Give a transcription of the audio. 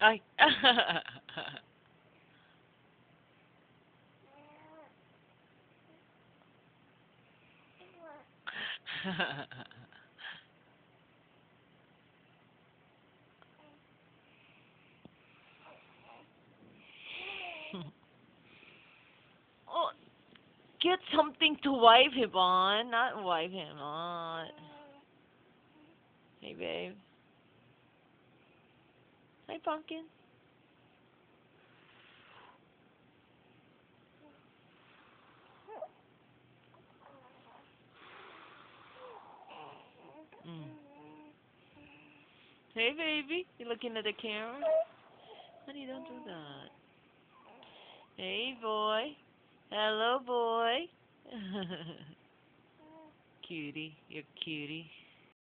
Ay. Oh, get something to wipe him on, not wipe him on. Hey, babe. Hi, pumpkin. Mm. Hey, baby. You looking at the camera? Honey, don't do that. Hey, boy. Hello, boy. Cutie. You're cutie.